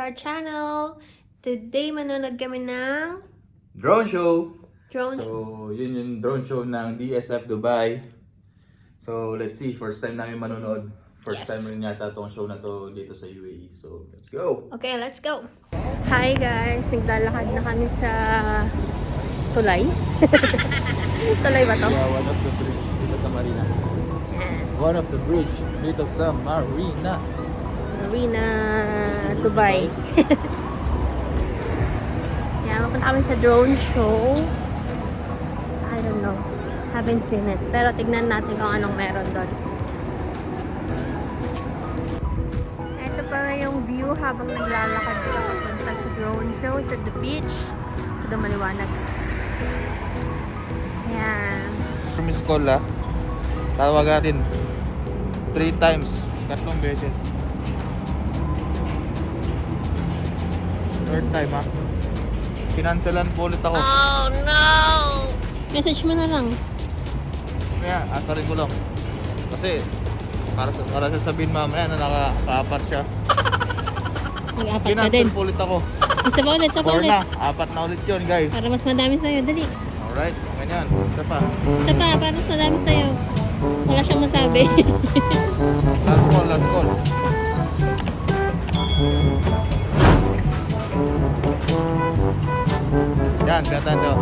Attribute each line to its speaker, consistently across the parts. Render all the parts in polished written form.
Speaker 1: our channel. Today, manonood kami ng
Speaker 2: drone show!
Speaker 1: drone show.
Speaker 2: So, yun yung drone show ng DSF Dubai. So, let's see. First time namin manonood. First time rin yata tong show na to dito sa UAE. So, let's go!
Speaker 1: Okay, let's go! Hi guys! Naglalakad na kami sa tulay. Tulay ba to?
Speaker 2: Yeah, one of the bridge dito sa Marina. One of the bridge dito sa Marina.
Speaker 1: Marina, Dubai. Yeah, mapunta kami sa drone show. I don't know. Haven't seen it. Pero tignan natin kung anong meron doon. Ito pala yung view habang naglalakad ka papunta sa drone show sa the beach. Ito maliwanag. Ayan.
Speaker 2: Miss call tawag natin 3 times. 3 beses. Third time Kinancelan po ulit ako.
Speaker 1: Oh no! Message mo na lang.
Speaker 2: Kaya, asarin ko lang. Kasi, para sasabihin mamaya na nakaka-apat siya.
Speaker 1: Mag-apat ka
Speaker 2: Kinancel
Speaker 1: din.
Speaker 2: po ulit ako.
Speaker 1: Isa pa ulit,
Speaker 2: 4 na. 4 na ulit yun, guys.
Speaker 1: Para mas madami sa'yo. Dali.
Speaker 2: Alright, ganyan. Isa pa.
Speaker 1: Isa pa, para mas madami sa'yo. Wala siyang masabi.
Speaker 2: Last call, last call. Yan, gatan daw.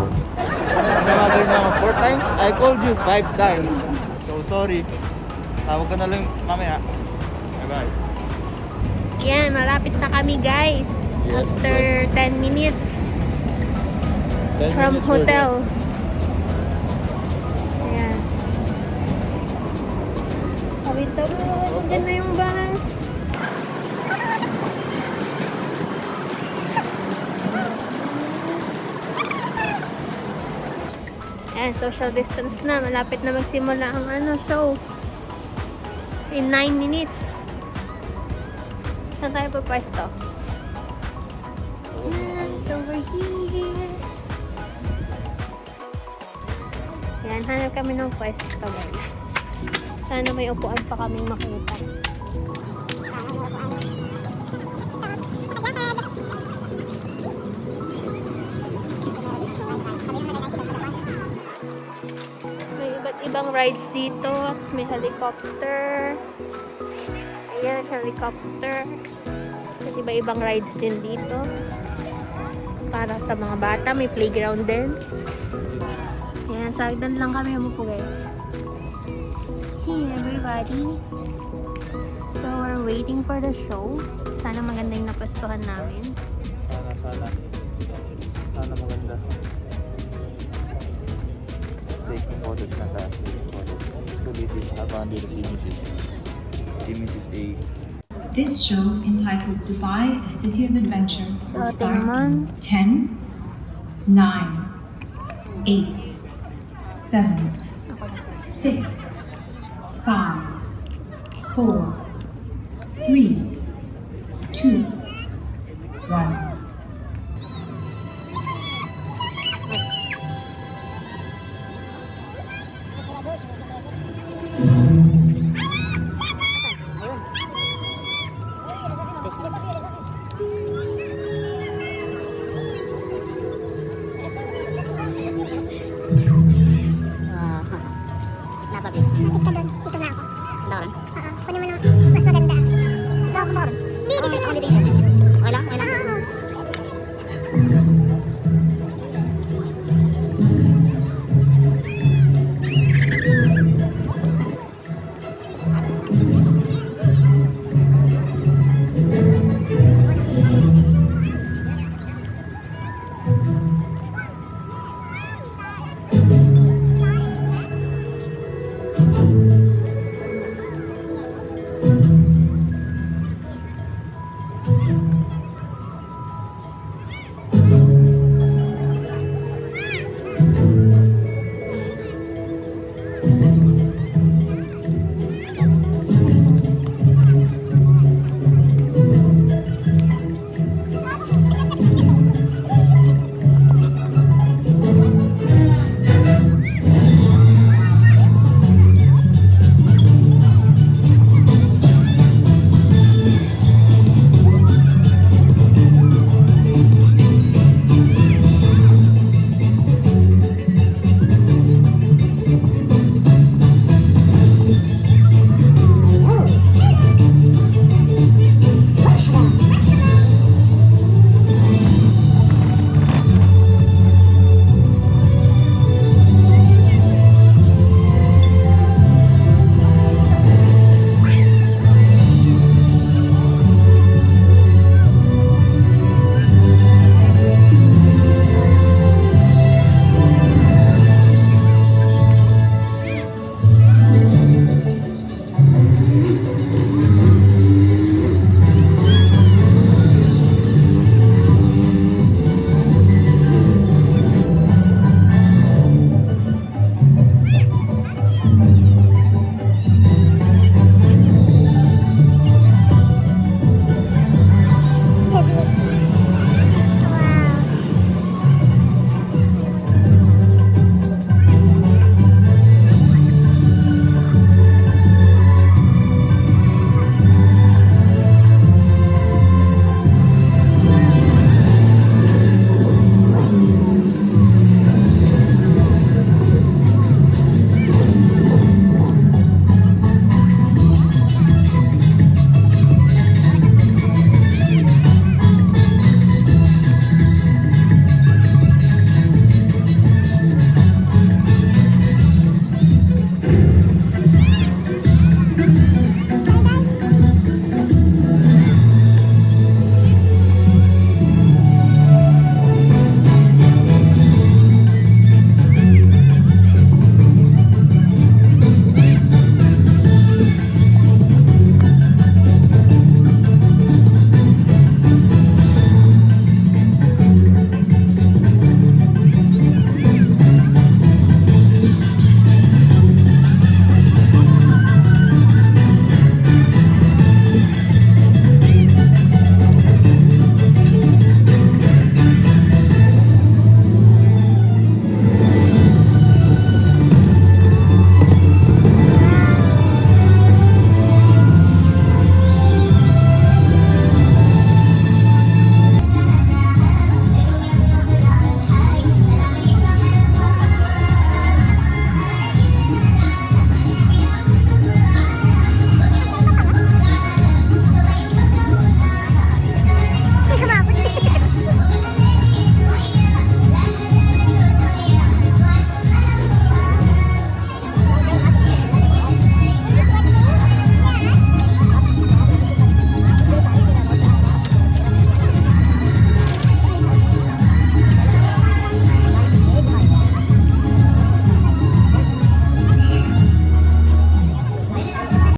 Speaker 2: Tawagin niya ako 4 times. I called you 5 times. So, sorry. Tawag ka na lang mamaya. Bye-bye.
Speaker 1: Yan, malapit na kami guys.
Speaker 2: Yes,
Speaker 1: After 10 minutes
Speaker 2: 10
Speaker 1: from
Speaker 2: minutes
Speaker 1: hotel. Ayan. Tawid-tawid. Diyan na yung bus. Ayan, social distance na. Malapit na magsimula ang show. In 9 minutes. Saan tayo papwesto? It's over here. Yan, hanap kami ng pwesto guys. Sana may upuan pa kaming makita. May iba't ibang rides dito. May helicopter. Ayan, helicopter. At iba-ibang rides din dito. Para sa mga bata, may playground din. Ayan, sagdan lang kami umupo guys. Hey everybody! So, we're waiting for the show. Sana maganda yung napastuhan namin.
Speaker 2: Sana maganda. Taking photos na tayo. So, dito habang dito si Mrs. A.
Speaker 3: This show, entitled Dubai, a City of Adventure, will
Speaker 1: So,
Speaker 3: start in
Speaker 1: tingnan.
Speaker 3: 10, 9, 8, 7, 6, 5, 4, 3, 2,